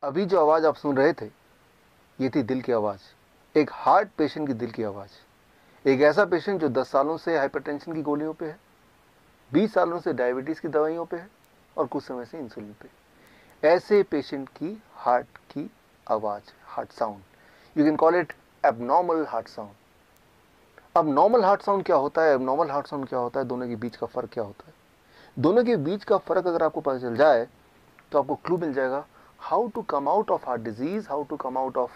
अभी जो आवाज़ आप सुन रहे थे ये थी दिल की आवाज़, एक हार्ट पेशेंट की दिल की आवाज़। एक ऐसा पेशेंट जो 10 सालों से हाइपरटेंशन की गोलियों पे है, 20 सालों से डायबिटीज़ की दवाइयों पे है और कुछ समय से इंसुलिन पे। ऐसे पेशेंट की हार्ट की आवाज़, heart sound, you can call it abnormal heart sound. अब नॉर्मल हार्ट साउंड क्या होता है, एबनॉर्मल हार्ट साउंड क्या होता है, दोनों के बीच का फ़र्क क्या होता है? दोनों के बीच का फ़र्क अगर आपको पता चल जाए तो आपको क्लू मिल जाएगा how to come out of heart disease, how to come out of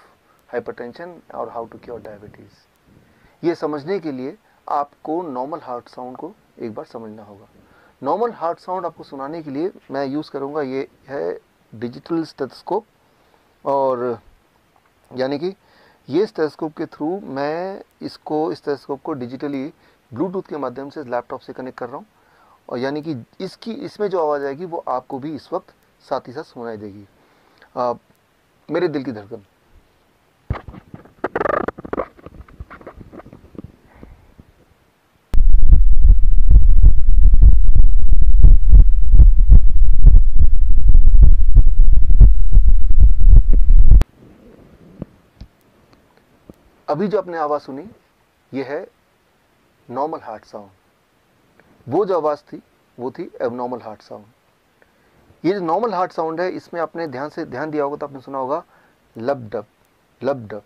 hypertension और हाउ टू क्योर डायबिटीज़। ये समझने के लिए आपको नॉर्मल हार्ट साउंड को एक बार समझना होगा। नॉर्मल हार्ट साउंड आपको सुनाने के लिए मैं यूज़ करूँगा, ये है डिजिटल स्टेथोस्कोप। और यानी कि ये स्टेथोस्कोप के थ्रू मैं इस स्टेथोस्कोप को डिजिटली ब्लूटूथ के माध्यम से लैपटॉप से कनेक्ट कर रहा हूँ। और यानी कि इसमें जो आवाज़ आएगी वो आपको भी इस वक्त साथ ही साथ सुनाई देगी। मेरे दिल की धड़कन। अभी जो आपने आवाज़ सुनी ये है नॉर्मल हार्ट साउंड। वो जो आवाज़ थी वो थी एबनॉर्मल हार्ट साउंड। ये जो नॉर्मल हार्ट साउंड है इसमें आपने ध्यान दिया होगा तो आपने सुना होगा लब डब लब डब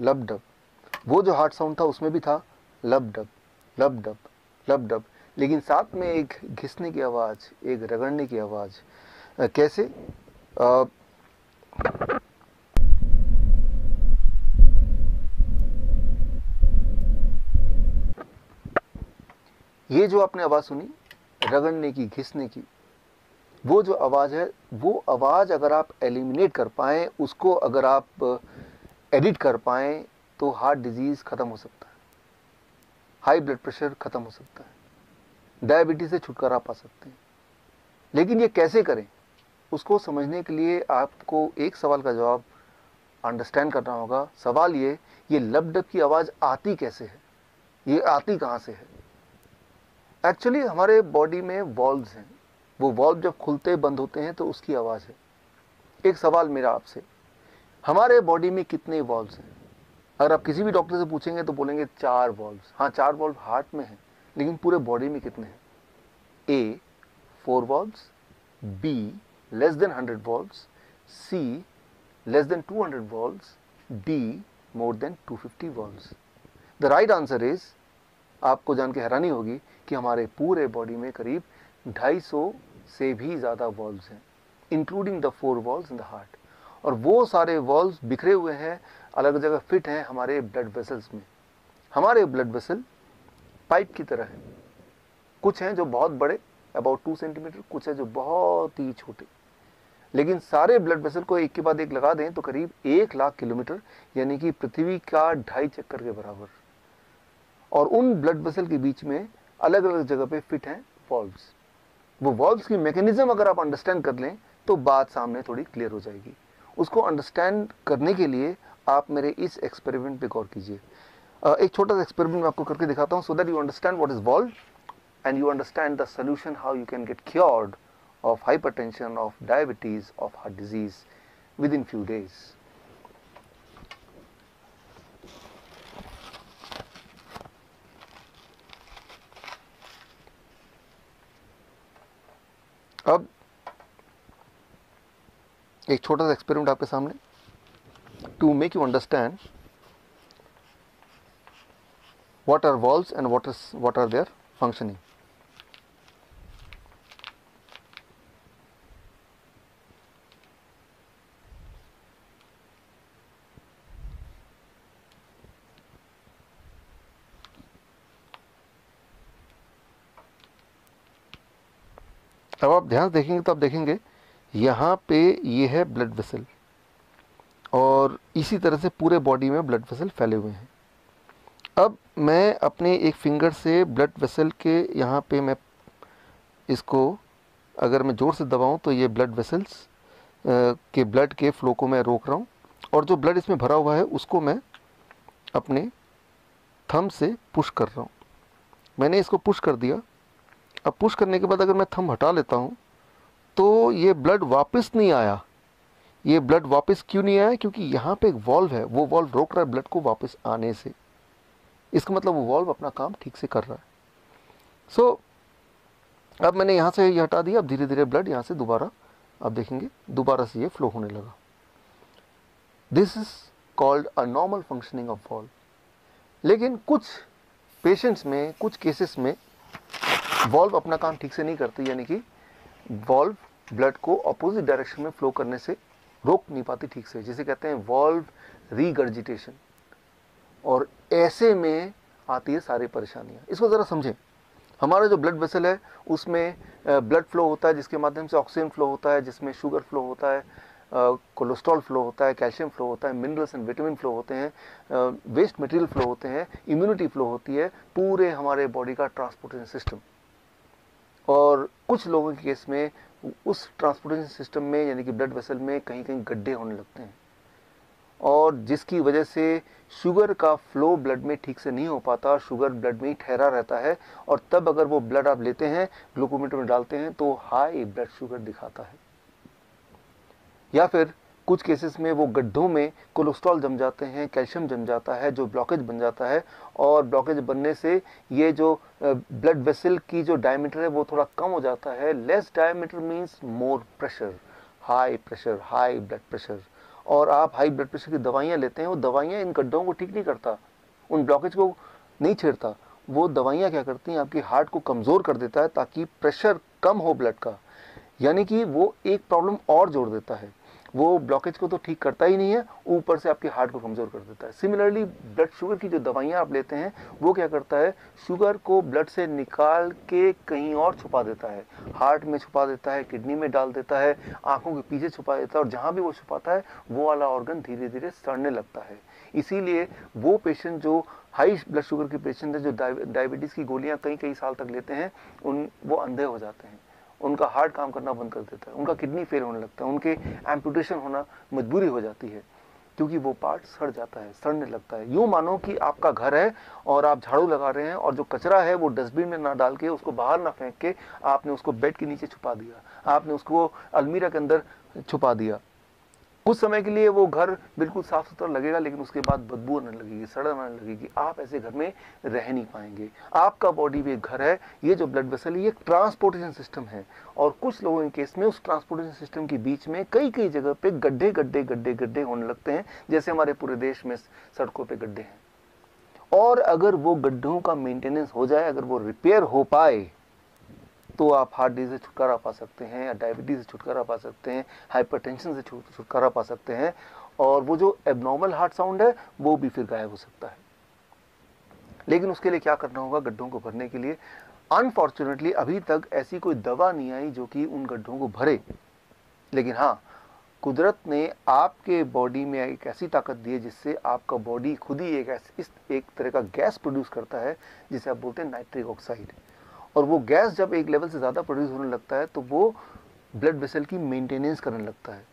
लब डब। वो जो हार्ट साउंड था उसमें भी था लब डब लब डब लब डब, लेकिन साथ में एक घिसने की आवाज़, एक रगड़ने की आवाज़। कैसे? ये जो आपने आवाज़ सुनी रगड़ने की, घिसने की, वो जो आवाज़ है, वो आवाज़ अगर आप एलिमिनेट कर पाएँ, उसको अगर आप एडिट कर पाएँ तो हार्ट डिजीज़ ख़त्म हो सकता है, हाई ब्लड प्रेशर ख़त्म हो सकता है, डायबिटीज़ से छुटकारा पा सकते हैं। लेकिन ये कैसे करें, उसको समझने के लिए आपको एक सवाल का जवाब अंडरस्टैंड करना होगा। सवाल ये लब डब की आवाज़ आती कैसे है, ये आती कहाँ से है? एक्चुअली हमारे बॉडी में वॉल्व्स हैं, वो वॉल्व जब खुलते बंद होते हैं तो उसकी आवाज़ है। एक सवाल मेरा आपसे, हमारे बॉडी में कितने वॉल्व्स हैं? अगर आप किसी भी डॉक्टर से पूछेंगे तो बोलेंगे 4 वॉल्व्स। हाँ, 4 वॉल्व हार्ट में हैं, लेकिन पूरे बॉडी में कितने हैं? A 4 valves, B less than 100 valves, C less than 200 valves, D more than 250 valves. The right answer is, आपको जान के हैरानी होगी कि हमारे पूरे बॉडी में करीब 250 से भी ज़्यादा वॉल्व्स हैं, including the 4 valves in the heart. और वो सारे वॉल्व्स बिखरे हुए हैं, अलग जगह फिट हैं हमारे ब्लड वेसल्स में। हमारे ब्लड वेसल पाइप की तरह हैं, कुछ हैं जो बहुत बड़े अबाउट 2 सेंटीमीटर, कुछ है जो बहुत ही छोटे। लेकिन सारे ब्लड वेसल को एक के बाद एक लगा दें तो करीब 1 लाख किलोमीटर, यानी कि पृथ्वी का 2.5 चक्कर के बराबर। और उन ब्लड वेसल के बीच में अलग अलग जगह पे फिट हैं वॉल्व्स। वो वॉल्व्स की मैकेनिज्म अगर आप अंडरस्टैंड कर लें तो बात सामने थोड़ी क्लियर हो जाएगी। उसको अंडरस्टैंड करने के लिए आप मेरे इस एक्सपेरिमेंट पे गौर कीजिए। एक छोटा सा एक्सपेरिमेंट मैं आपको करके दिखाता हूँ, so that you understand what is valve and you understand the solution how you can get cured of hypertension, of diabetes, of heart disease within few days. अब एक छोटा सा एक्सपेरिमेंट आपके सामने to make you understand what are valves and what are their functioning. अब आप ध्यान से देखेंगे तो आप देखेंगे यहाँ पे ये है ब्लड वेसल, और इसी तरह से पूरे बॉडी में ब्लड वेसल फैले हुए हैं। अब मैं अपने एक फिंगर से ब्लड वेसल के यहाँ पे मैं इसको अगर मैं ज़ोर से दबाऊँ तो ये ब्लड वेसल्स के ब्लड के फ्लो को मैं रोक रहा हूँ, और जो ब्लड इसमें भरा हुआ है उसको मैं अपने थंब से पुश कर रहा हूँ। मैंने इसको पुश कर दिया अब पुश करने के बाद अगर मैं थंब हटा लेता हूँ तो ये ब्लड वापस नहीं आया। ये ब्लड वापस क्यों नहीं आया? क्योंकि यहाँ पे एक वॉल्व है, वो वॉल्व रोक रहा है ब्लड को वापस आने से। इसका मतलब वो वॉल्व अपना काम ठीक से कर रहा है। सो अब मैंने यहाँ से ये हटा दिया। अब धीरे धीरे ब्लड यहाँ से दोबारा, आप देखेंगे दोबारा से ये फ्लो होने लगा। This is called a normal functioning of valve. लेकिन कुछ पेशेंट्स में, कुछ केसेस में वॉल्व अपना काम ठीक से नहीं करती, यानी कि वॉल्व ब्लड को अपोजिट डायरेक्शन में फ्लो करने से रोक नहीं पाती ठीक से, जिसे कहते हैं वॉल्व रीगर्जिटेशन। और ऐसे में आती है सारी परेशानियां। इसको ज़रा समझें। हमारा जो ब्लड वेसल है उसमें ब्लड फ्लो होता है, जिसके माध्यम से ऑक्सीजन फ्लो होता है, जिसमें शुगर फ्लो होता है, कोलेस्ट्रॉल फ्लो होता है, कैल्शियम फ्लो होता है, मिनरल्स एंड विटामिन फ्लो होते हैं, वेस्ट मटेरियल फ्लो होते हैं, इम्यूनिटी फ्लो होती है, पूरे हमारे बॉडी का ट्रांसपोर्टेशन सिस्टम। और कुछ लोगों के केस में उस ट्रांसपोर्टेशन सिस्टम में, यानी कि ब्लड वेसल में कहीं कहीं गड्ढे होने लगते हैं, और जिसकी वजह से शुगर का फ्लो ब्लड में ठीक से नहीं हो पाता, शुगर ब्लड में ही ठहरा रहता है। और तब अगर वो ब्लड आप लेते हैं, ग्लूकोमीटर में डालते हैं, तो हाई ब्लड शुगर दिखाता है। या फिर कुछ केसेस में वो गड्ढों में कोलेस्ट्रॉल जम जाते हैं, कैल्शियम जम जाता है, जो ब्लॉकेज बन जाता है। और ब्लॉकेज बनने से ये जो ब्लड वेसल की जो डायमीटर है वो थोड़ा कम हो जाता है। Less diameter means more pressure, high blood pressure. और आप हाई ब्लड प्रेशर की दवाइयाँ लेते हैं, वो दवाइयाँ इन गड्ढों को ठीक नहीं करता, उन ब्लॉकेज को नहीं छेड़ता। वो दवाइयाँ क्या करती हैं, आपकी हार्ट को कमज़ोर कर देता है ताकि प्रेशर कम हो ब्लड का। यानी कि वो एक प्रॉब्लम और जोड़ देता है। वो ब्लॉकेज को तो ठीक करता ही नहीं है, ऊपर से आपके हार्ट को कमज़ोर कर देता है। सिमिलरली ब्लड शुगर की जो दवाइयाँ आप लेते हैं, वो क्या करता है, शुगर को ब्लड से निकाल के कहीं और छुपा देता है, हार्ट में छुपा देता है, किडनी में डाल देता है, आंखों के पीछे छुपा देता है। और जहाँ भी वो छुपाता है वो वाला ऑर्गन धीरे धीरे सड़ने लगता है। इसीलिए वो पेशेंट जो हाई ब्लड शुगर के पेशेंट है, जो डायबिटीज़ की गोलियाँ कई कई साल तक लेते हैं, वो अंधे हो जाते हैं, उनका हार्ट काम करना बंद कर देता है, उनका किडनी फेल होने लगता है, उनके एम्पुटेशन होना मजबूरी हो जाती है, क्योंकि वो पार्ट सड़ जाता है, सड़ने लगता है। यूँ मानो कि आपका घर है और आप झाड़ू लगा रहे हैं, और जो कचरा है वो डस्टबिन में ना डाल के, उसको बाहर ना फेंक के, आपने उसको बेड के नीचे छुपा दिया, आपने उसको अलमीरा के अंदर छुपा दिया। कुछ समय के लिए वो घर बिल्कुल साफ सुथरा लगेगा, लेकिन उसके बाद बदबू आने लगेगी, सड़न आने लगेगी, आप ऐसे घर में रह नहीं पाएंगे। आपका बॉडी भी एक घर है। ये जो ब्लड वेसल है ये एक ट्रांसपोर्टेशन सिस्टम है, और कुछ लोगों के केस में उस ट्रांसपोर्टेशन सिस्टम के बीच में कई कई जगह पे गड्ढे गड्ढे गड्ढे गड्ढे होने लगते हैं, जैसे हमारे पूरे देश में सड़कों पर गड्ढे हैं। और अगर वो गड्ढों का मेंटेनेंस हो जाए, अगर वो रिपेयर हो पाए, तो आप हार्ट डिजीज से छुटकारा पा सकते हैं, या डायबिटीज़ से छुटकारा पा सकते हैं, हाइपरटेंशन से छुटकारा पा सकते हैं, और वो जो एबनॉर्मल हार्ट साउंड है वो भी फिर गायब हो सकता है। लेकिन उसके लिए क्या करना होगा, गड्ढों को भरने के लिए अनफॉर्चुनेटली अभी तक ऐसी कोई दवा नहीं आई जो कि उन गड्ढों को भरे। लेकिन हाँ, कुदरत ने आपके बॉडी में एक ऐसी ताकत दी है जिससे आपका बॉडी खुद ही एक तरह का गैस प्रोड्यूस करता है, जिसे आप बोलते हैं नाइट्रिक ऑक्साइड। और वो गैस जब एक लेवल से ज़्यादा प्रोड्यूस होने लगता है तो वो ब्लड वेसल की मेंटेनेंस करने लगता है।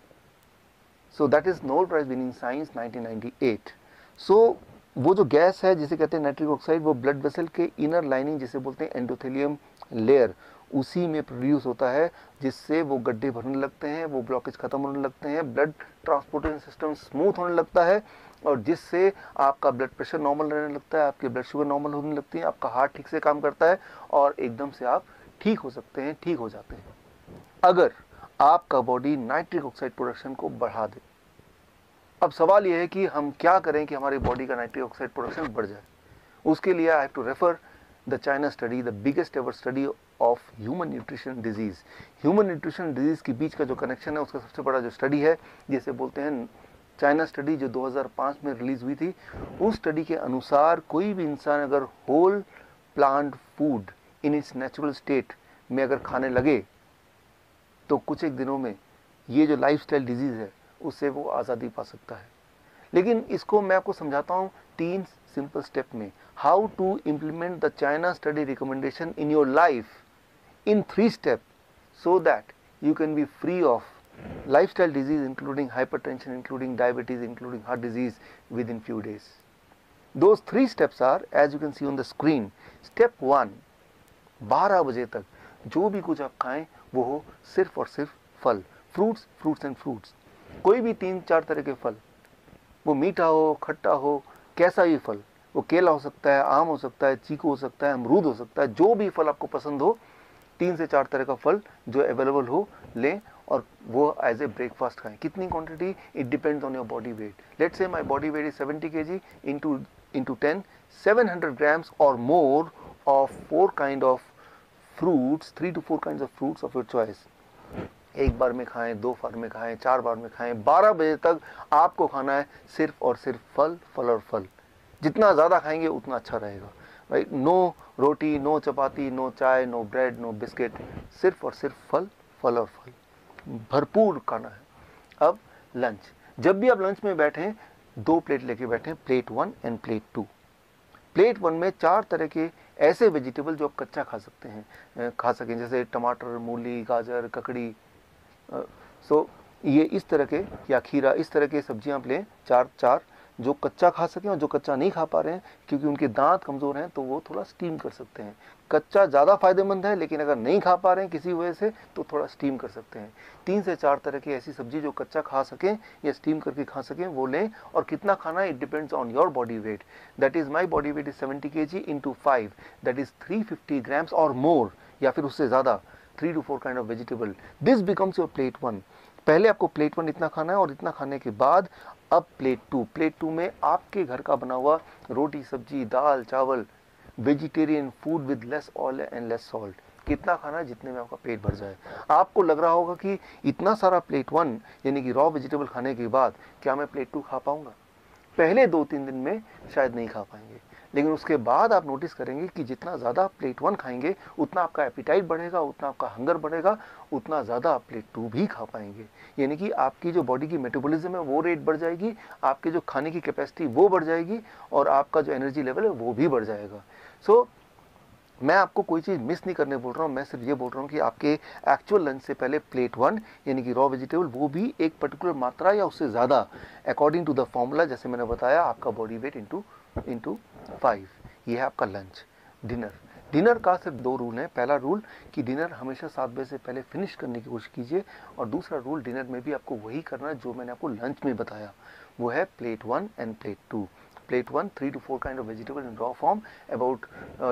So that is Nobel prize winning science 1998। सो वो जो गैस है जिसे कहते हैं नाइट्रिक ऑक्साइड, वो ब्लड वेसल के इनर लाइनिंग जिसे बोलते हैं एंडोथेलियम लेयर, उसी में प्रोड्यूस होता है, जिससे वो गड्ढे भरने लगते हैं, वो ब्लॉकेज खत्म होने लगते हैं, ब्लड ट्रांसपोर्टेशन सिस्टम स्मूथ होने लगता है, और जिससे आपका ब्लड प्रेशर नॉर्मल रहने लगता है, आपकी ब्लड शुगर नॉर्मल होने लगती है, आपका हार्ट ठीक से काम करता है, और एकदम से आप ठीक हो सकते हैं, ठीक हो जाते हैं, अगर आपका बॉडी नाइट्रिक ऑक्साइड प्रोडक्शन को बढ़ा दे। अब सवाल यह है कि हम क्या करें कि हमारी बॉडी का नाइट्रिक ऑक्साइड प्रोडक्शन बढ़ जाए। उसके लिए I have to refer the China study, the biggest ever study of human nutrition disease. Human nutrition disease के बीच का जो कनेक्शन है, उसका सबसे बड़ा जो स्टडी है, जिसे बोलते हैं चाइना स्टडी, जो 2005 में रिलीज़ हुई थी। उस स्टडी के अनुसार कोई भी इंसान अगर whole plant food in its natural state में अगर खाने लगे, तो कुछ एक दिनों में ये जो लाइफस्टाइल डिजीज़ है उससे वो आज़ादी पा सकता है। लेकिन इसको मैं आपको समझाता हूँ 3 सिंपल स्टेप में, how to implement the China study recommendation in your life in 3 steps, so that you can be free of lifestyle disease including hypertension, including diabetes, including heart disease within few days. Those 3 steps are, as you can see on the screen. Step 1, 12 बजे तक जो भी कुछ आप खाएं वो हो सिर्फ और सिर्फ फल, फ्रूट्स, फ्रूट्स एंड फ्रूट्स। कोई भी 3-4 तरह के फल, वो मीठा हो, खट्टा हो, कैसा भी फल, वो केला हो सकता है, आम हो सकता है, चीकू हो सकता है, अमरूद हो सकता है, जो भी फल आपको पसंद हो, 3 से 4 तरह का फल जो अवेलेबल हो लें और वो एज ए ब्रेकफास्ट खाएं। कितनी quantity, it depends on your body weight. Let's say my body weight is 70 kg, into 10, 700 grams or more of 4 kind of fruits, 3 to 4 kinds of fruits of your choice। एक बार में खाएं, 2 बार में खाएं, 4 बार में खाएं, 12 बजे तक आपको खाना है सिर्फ और सिर्फ फल, फल और फल। जितना ज़्यादा खाएंगे उतना अच्छा रहेगा, राइट। नो रोटी, नो चपाती, नो चाय, नो ब्रेड, नो बिस्किट, सिर्फ और सिर्फ फल, फल और फल, भरपूर खाना है। अब लंच, जब भी आप लंच में बैठें 2 प्लेट लेके बैठें, प्लेट 1 एंड प्लेट 2। प्लेट 1 में 4 तरह के ऐसे वेजिटेबल जो आप कच्चा खा सकते हैं, खा सकें, जैसे टमाटर, मूली, गाजर, ककड़ी, सो ये इस तरह के, या खीरा, इस तरह के सब्जियां आप लें, 4 जो कच्चा खा सकें, और जो कच्चा नहीं खा पा रहे हैं क्योंकि उनके दांत कमज़ोर हैं तो वो थोड़ा स्टीम कर सकते हैं। कच्चा ज़्यादा फायदेमंद है, लेकिन अगर नहीं खा पा रहे हैं किसी वजह से तो थोड़ा स्टीम कर सकते हैं। 3 से 4 तरह की ऐसी सब्जी जो कच्चा खा सकें या स्टीम करके खा सकें वो लें। और कितना खाना है, it depends on your body weight. That is my body weight is 70 kg into 5, that is 350 grams और मोर, या फिर उससे ज़्यादा, 3 to 4 kind of vegetable। This becomes your plate 1। पहले आपको प्लेट 1 इतना खाना है, और इतना खाने के बाद अब प्लेट 2। प्लेट 2 में आपके घर का बना हुआ रोटी, सब्जी, दाल, चावल, vegetarian food with less oil and less salt. कितना खाना है, जितने में आपका पेट भर जाए। आपको लग रहा होगा कि इतना सारा प्लेट 1 यानी कि रॉ वेजिटेबल खाने के बाद क्या मैं प्लेट 2 खा पाऊंगा? पहले 2-3 दिन में शायद नहीं खा पाएंगे, लेकिन उसके बाद आप नोटिस करेंगे कि जितना ज़्यादा आप प्लेट 1 खाएंगे उतना आपका एपिटाइट बढ़ेगा, उतना आपका हंगर बढ़ेगा, उतना ज़्यादा आप प्लेट 2 भी खा पाएंगे। यानी कि आपकी जो बॉडी की मेटाबॉलिज्म है वो रेट बढ़ जाएगी, आपके जो खाने की कैपेसिटी वो बढ़ जाएगी, और आपका जो एनर्जी लेवल है वो भी बढ़ जाएगा। सो मैं आपको कोई चीज़ मिस नहीं करने बोल रहा हूँ, मैं सिर्फ ये बोल रहा हूँ कि आपके एक्चुअल लंच से पहले प्लेट 1 यानी कि रॉ वेजिटेबल, वो भी एक पर्टिकुलर मात्रा या उससे ज़्यादा, अकॉर्डिंग टू द फॉर्मूला, जैसे मैंने बताया, आपका बॉडी वेट इंटू 5। ये है आपका लंच। डिनर का सिर्फ 2 रूल हैं। पहला रूल कि डिनर हमेशा 7 बजे से पहले फिनिश करने की कोशिश कीजिए, और दूसरा रूल, डिनर में भी आपको वही करना है जो मैंने आपको लंच में बताया, वो है plate 1 end plate 2। Plate 1, 3 to 4 kind of vegetable in raw form, about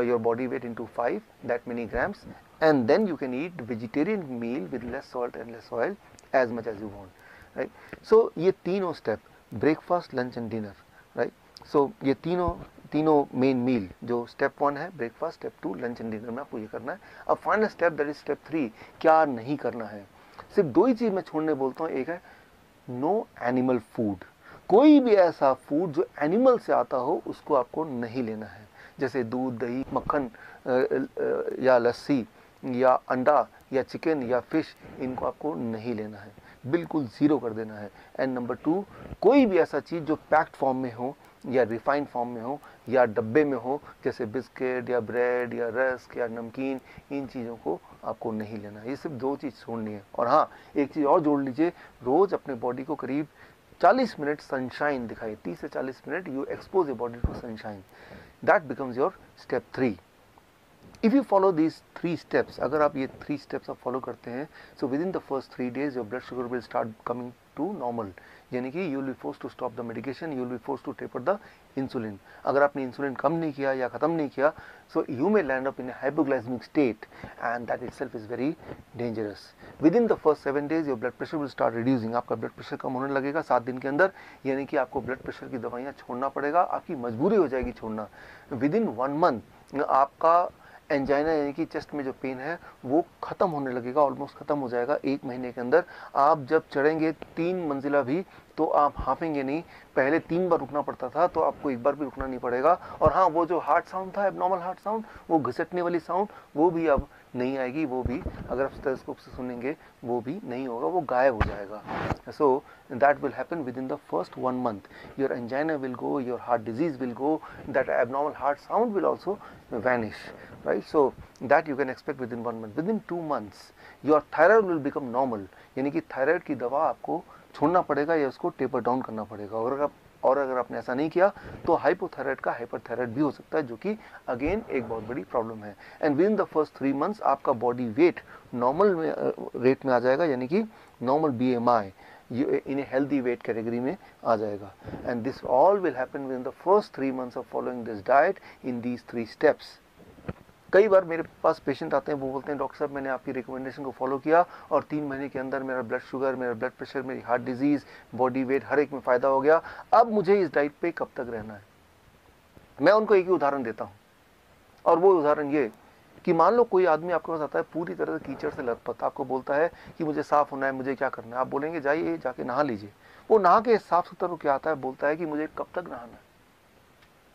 your body weight into 5, that many grams, and then you can eat vegetarian meal with less salt and less oil as much as you want, right? So ये तीनों step, breakfast, lunch and dinner, right? So ये तीनों main मील, जो step 1 है breakfast, step 2 lunch and dinner में आपको ये करना है। अब final step, that is step 3, क्या नहीं करना है। सिर्फ 2 ही चीज़ मैं छोड़ने बोलता हूँ, एक है नो एनिमल फूड। कोई भी ऐसा फूड जो एनिमल से आता हो उसको आपको नहीं लेना है, जैसे दूध, दही, मक्खन, या लस्सी, या अंडा, या चिकन, या फिश, इनको आपको नहीं लेना है, बिल्कुल ज़ीरो कर देना है। एंड नंबर 2, कोई भी ऐसा चीज़ जो पैक्ड फॉर्म में हो, या रिफाइंड फॉर्म में हो, या डब्बे में हो, जैसे बिस्किट या ब्रेड या रस्क या नमकीन, इन चीज़ों को आपको नहीं लेना है। ये सिर्फ 2 चीज़ छोड़नी है। और हाँ, एक चीज़ और जोड़ लीजिए, रोज़ अपने बॉडी को करीब 40 मिनट सनशाइन दिखाइए। 30 से 40 minute you expose your body to sunshine, that becomes your step 3। If you follow these 3 steps, अगर आप ये 3 स्टेप्स आप फॉलो करते हैं, so within the first 3 days your blood sugar will start coming to normal, यानी कि you will be force to stop the medication, you will be force to taper the insulin. अगर आपने insulin कम नहीं किया या ख़त्म नहीं किया, so you may land up in hypoglycemic state, and that itself is very dangerous. Within the first 7 days your blood pressure will start reducing, आपका blood pressure कम होने लगेगा 7 दिन के अंदर, यानी कि आपको ब्लड प्रेशर की दवाइयाँ छोड़ना पड़ेगा, आपकी मजबूरी हो जाएगी छोड़ना। विद इन 1 month आपका एंजाइना यानी कि चेस्ट में जो पेन है वो ख़त्म होने लगेगा, ऑलमोस्ट ख़त्म हो जाएगा 1 महीने के अंदर। आप जब चढ़ेंगे 3 मंजिला भी तो आप हाँफेंगे नहीं, पहले 3 बार रुकना पड़ता था, तो आपको 1 बार भी रुकना नहीं पड़ेगा। और हाँ, वो जो हार्ट साउंड था, एबनॉर्मल हार्ट साउंड, वो घिसटने वाली साउंड, वो भी अब नहीं आएगी, वो भी अगर आप स्टेथोस्कोप से सुनेंगे वो भी नहीं होगा, वो गायब हो जाएगा। सो that will happen within the first 1 month. Your angina will go, your heart disease will go, that abnormal heart sound will also vanish, right? So that you can expect within 1 month. Within 2 months your thyroid will become normal, यानी कि thyroid की दवा आपको छोड़ना पड़ेगा या उसको taper down करना पड़ेगा। और अगर आप और अगर आपने ऐसा नहीं किया तो हाइपोथायराइड का हाइपरथायराइड भी हो सकता है, जो कि अगेन एक बहुत बड़ी प्रॉब्लम है। And with in the first 3 months आपका बॉडी वेट नॉर्मल रेट में आ जाएगा, यानी कि normal BMI in a healthy weight category में आ जाएगा। And this all will happen with in the first 3 months of following this diet in these 3 steps. कई बार मेरे पास patient आते हैं, वो बोलते हैं डॉक्टर साहब मैंने आपकी रिकमेंडेशन को फॉलो किया और 3 महीने के अंदर मेरा ब्लड शुगर, मेरा ब्लड प्रेशर, मेरी हार्ट डिजीज, बॉडी वेट हर एक में फ़ायदा हो गया, अब मुझे इस डाइट पे कब तक रहना है। मैं उनको एक ही उदाहरण देता हूँ, और वो उदाहरण ये कि मान लो कोई आदमी आपके पास आता है पूरी तरह से कीचड़ से लथपथ, आपको बोलता है कि मुझे साफ होना है, मुझे क्या करना है। आप बोलेंगे जाइए जाके नहा लीजिए। वो नहा के साफ सुथरा क्या आता है, बोलता है कि मुझे कब तक नहाना है।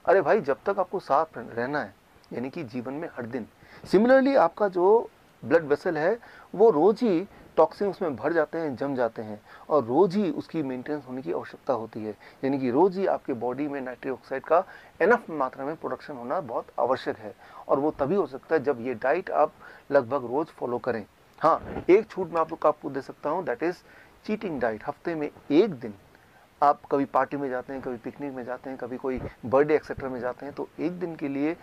अरे भाई, जब तक आपको साफ रहना है, यानी कि जीवन में हर दिन। सिमिलरली आपका जो ब्लड वेसल है वो रोज ही टॉक्सिन उसमें भर जाते हैं, जम जाते हैं, और रोज ही उसकी मेंटेनेंस होने की आवश्यकता होती है। यानी कि रोज ही आपके बॉडी में नाइट्रिक ऑक्साइड का एनफ मात्रा में प्रोडक्शन होना बहुत आवश्यक है, और वो तभी हो सकता है जब ये डाइट आप लगभग रोज फॉलो करें। हाँ, एक छूट मैं आपको दे सकता हूँ, दैट इज चीटिंग डाइट। हफ्ते में एक दिन आप कभी पार्टी में जाते हैं, कभी पिकनिक में जाते हैं, कभी कोई बर्थडे एक्सेट्रा में जाते हैं, तो एक दिन के लिए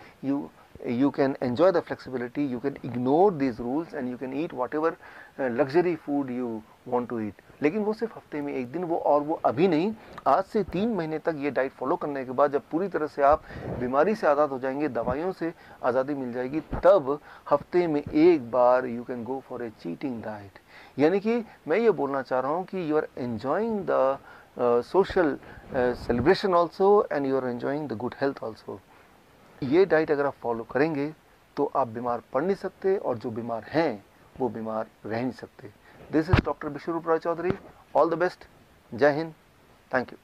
you can enjoy the flexibility, you can ignore these rules and you can eat whatever luxury food you want to eat। लेकिन वो सिर्फ हफ्ते में एक दिन, वो अभी नहीं, आज से 3 महीने तक ये डाइट फॉलो करने के बाद जब पूरी तरह से आप बीमारी से आज़ाद हो जाएंगे, दवाइयों से आज़ादी मिल जाएगी, तब हफ्ते में एक बार you can go for a cheating diet. यानी कि मैं ये बोलना चाह रहा हूँ कि you are enjoying the social celebration also, and you are enjoying the good health also। ये डाइट अगर आप फॉलो करेंगे तो आप बीमार पड़ नहीं सकते, और जो बीमार हैं वो बीमार रह नहीं सकते। This is doctor Vishwaroop Roy Chowdhury. All the best. जय हिंद। Thank you.